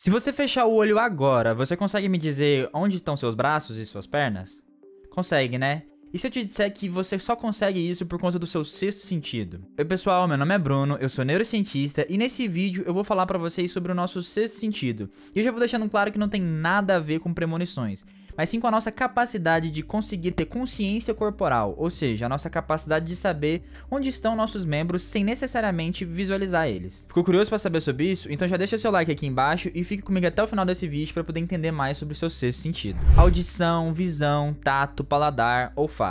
Se você fechar o olho agora, você consegue me dizer onde estão seus braços e suas pernas? Consegue, né? E se eu te disser que você só consegue isso por conta do seu sexto sentido? Oi pessoal, meu nome é Bruno, eu sou neurocientista e nesse vídeo eu vou falar pra vocês sobre o nosso sexto sentido. E eu já vou deixando claro que não tem nada a ver com premonições, mas sim com a nossa capacidade de conseguir ter consciência corporal, ou seja, a nossa capacidade de saber onde estão nossos membros sem necessariamente visualizar eles. Ficou curioso pra saber sobre isso? Então já deixa seu like aqui embaixo e fique comigo até o final desse vídeo pra poder entender mais sobre o seu sexto sentido. Audição, visão, tato, paladar, olfato.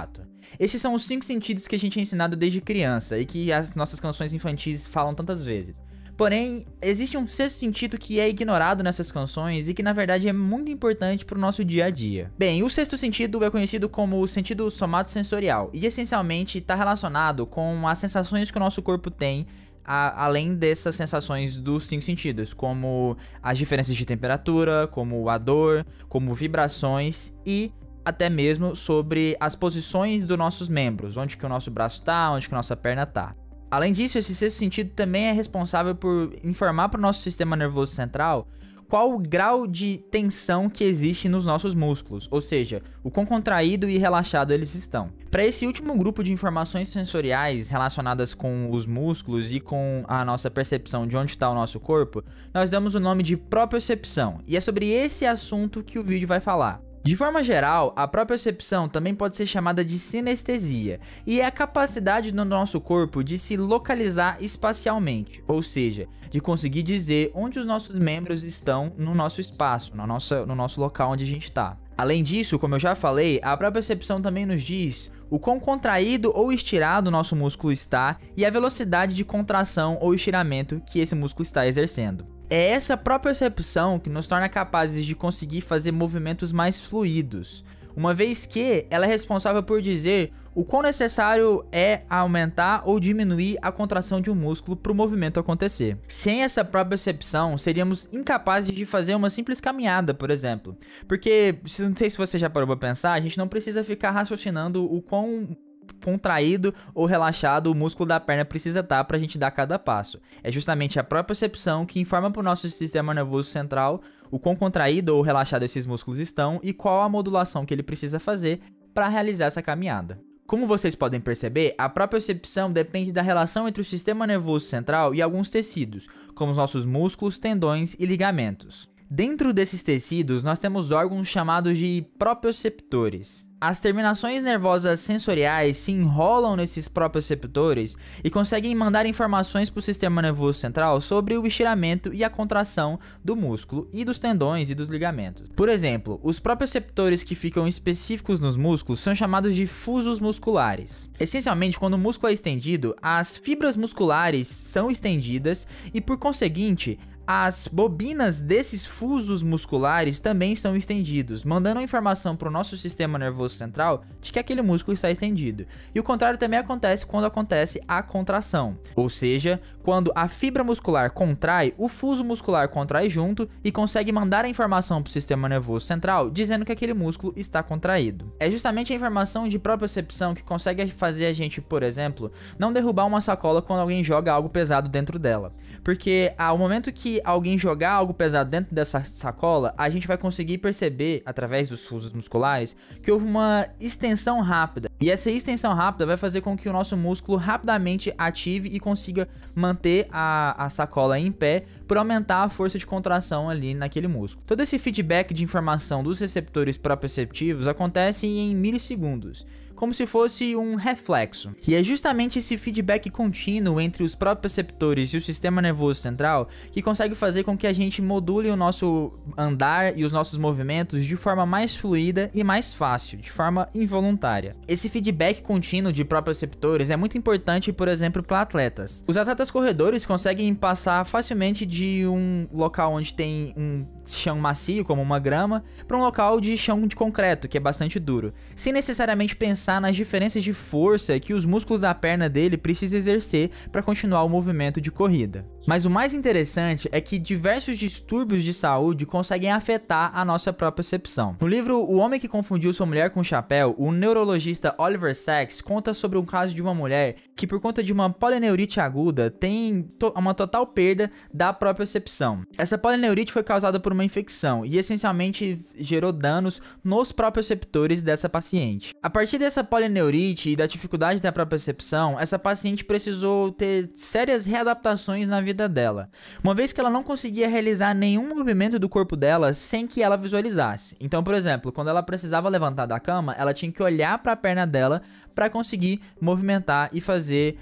Esses são os 5 sentidos que a gente é ensinado desde criança e que as nossas canções infantis falam tantas vezes. Porém, existe um sexto sentido que é ignorado nessas canções e que na verdade é muito importante para o nosso dia a dia. Bem, o sexto sentido é conhecido como o sentido somatosensorial e essencialmente está relacionado com as sensações que o nosso corpo tem, além dessas sensações dos 5 sentidos, como as diferenças de temperatura, como a dor, como vibrações e até mesmo sobre as posições dos nossos membros, onde que o nosso braço tá, onde que a nossa perna tá. Além disso, esse sexto sentido também é responsável por informar para o nosso sistema nervoso central qual o grau de tensão que existe nos nossos músculos, ou seja, o quão contraído e relaxado eles estão. Para esse último grupo de informações sensoriais relacionadas com os músculos e com a nossa percepção de onde está o nosso corpo, nós damos o nome de propriocepção, e é sobre esse assunto que o vídeo vai falar. De forma geral, a propriocepção também pode ser chamada de sinestesia, e é a capacidade do nosso corpo de se localizar espacialmente, ou seja, de conseguir dizer onde os nossos membros estão no nosso espaço, no nosso local onde a gente está. Além disso, como eu já falei, a propriocepção também nos diz o quão contraído ou estirado o nosso músculo está e a velocidade de contração ou estiramento que esse músculo está exercendo. É essa propriocepção que nos torna capazes de conseguir fazer movimentos mais fluidos, uma vez que ela é responsável por dizer o quão necessário é aumentar ou diminuir a contração de um músculo para o movimento acontecer. Sem essa propriocepção, seríamos incapazes de fazer uma simples caminhada, por exemplo. Porque, não sei se você já parou para pensar, a gente não precisa ficar raciocinando o quão contraído ou relaxado o músculo da perna precisa estar para a gente dar cada passo. É justamente a propriocepção que informa para o nosso sistema nervoso central o quão contraído ou relaxado esses músculos estão e qual a modulação que ele precisa fazer para realizar essa caminhada. Como vocês podem perceber, a propriocepção depende da relação entre o sistema nervoso central e alguns tecidos, como os nossos músculos, tendões e ligamentos. Dentro desses tecidos, nós temos órgãos chamados de proprioceptores. As terminações nervosas sensoriais se enrolam nesses proprioceptores e conseguem mandar informações para o sistema nervoso central sobre o estiramento e a contração do músculo e dos tendões e dos ligamentos. Por exemplo, os proprioceptores que ficam específicos nos músculos são chamados de fusos musculares. Essencialmente, quando o músculo é estendido, as fibras musculares são estendidas e, por conseguinte, as bobinas desses fusos musculares também estão estendidos, mandando a informação para o nosso sistema nervoso central de que aquele músculo está estendido. E o contrário também acontece quando acontece a contração, ou seja, quando a fibra muscular contrai, o fuso muscular contrai junto e consegue mandar a informação para o sistema nervoso central dizendo que aquele músculo está contraído. É justamente a informação de propriocepção que consegue fazer a gente, por exemplo, não derrubar uma sacola quando alguém joga algo pesado dentro dela, porque ao momento que alguém jogar algo pesado dentro dessa sacola, a gente vai conseguir perceber, através dos fusos musculares, que houve uma extensão rápida. E essa extensão rápida vai fazer com que o nosso músculo rapidamente ative e consiga manter a sacola em pé por aumentar a força de contração ali naquele músculo. Todo esse feedback de informação dos receptores proprioceptivos acontece em milissegundos, como se fosse um reflexo. E é justamente esse feedback contínuo entre os proprioceptores e o sistema nervoso central que consegue fazer com que a gente module o nosso andar e os nossos movimentos de forma mais fluida e mais fácil, de forma involuntária. Esse feedback contínuo de proprioceptores é muito importante, por exemplo, para atletas. Os atletas corredores conseguem passar facilmente de um local onde tem um chão macio, como uma grama, para um local de chão de concreto, que é bastante duro, sem necessariamente pensar nas diferenças de força que os músculos da perna dele precisam exercer para continuar o movimento de corrida. Mas o mais interessante é que diversos distúrbios de saúde conseguem afetar a nossa propriocepção. No livro O Homem que Confundiu Sua Mulher com um Chapéu, o neurologista Oliver Sacks conta sobre um caso de uma mulher que, por conta de uma polineurite aguda, tem uma total perda da propriocepção. Essa polineurite foi causada por uma infecção e essencialmente gerou danos nos proprioceptores dessa paciente. A partir dessa polineurite e da dificuldade da propriocepção, essa paciente precisou ter sérias readaptações na vida dela, uma vez que ela não conseguia realizar nenhum movimento do corpo dela sem que ela visualizasse. Então, por exemplo, quando ela precisava levantar da cama, ela tinha que olhar para a perna dela para conseguir movimentar e fazer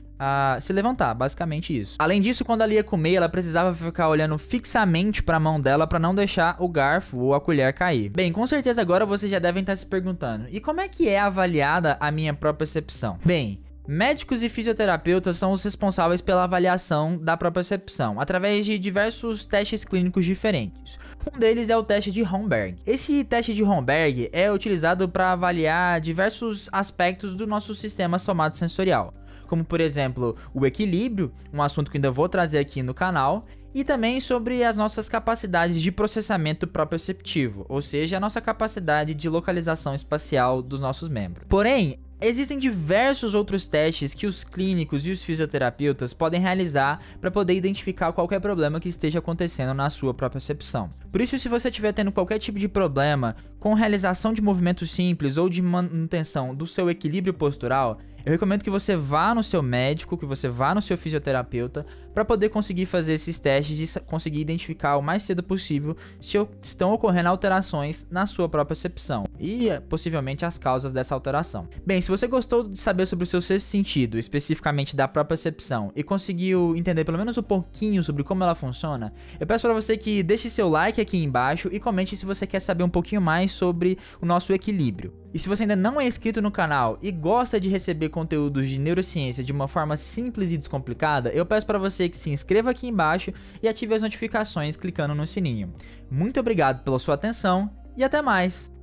se levantar, basicamente isso. Além disso, quando ela ia comer, ela precisava ficar olhando fixamente para a mão dela para não deixar o garfo ou a colher cair. Bem, com certeza agora vocês já devem estar se perguntando: e como é que é avaliada a minha propriocepção? Bem, médicos e fisioterapeutas são os responsáveis pela avaliação da propriocepção, através de diversos testes clínicos diferentes. Um deles é o teste de Romberg. Esse teste de Romberg é utilizado para avaliar diversos aspectos do nosso sistema somatosensorial, como por exemplo o equilíbrio, um assunto que ainda vou trazer aqui no canal, e também sobre as nossas capacidades de processamento proprioceptivo, ou seja, a nossa capacidade de localização espacial dos nossos membros. Porém, existem diversos outros testes que os clínicos e os fisioterapeutas podem realizar para poder identificar qualquer problema que esteja acontecendo na sua propriocepção. Por isso, se você estiver tendo qualquer tipo de problema com realização de movimentos simples ou de manutenção do seu equilíbrio postural, eu recomendo que você vá no seu médico, que você vá no seu fisioterapeuta para poder conseguir fazer esses testes e conseguir identificar o mais cedo possível se estão ocorrendo alterações na sua propriocepção e possivelmente as causas dessa alteração. Bem, se você gostou de saber sobre o seu sexto sentido, especificamente da propriocepção, e conseguiu entender pelo menos um pouquinho sobre como ela funciona, eu peço para você que deixe seu like aqui embaixo e comente se você quer saber um pouquinho mais sobre o nosso equilíbrio. E se você ainda não é inscrito no canal e gosta de receber conteúdos de neurociência de uma forma simples e descomplicada, eu peço para você que se inscreva aqui embaixo e ative as notificações clicando no sininho. Muito obrigado pela sua atenção e até mais!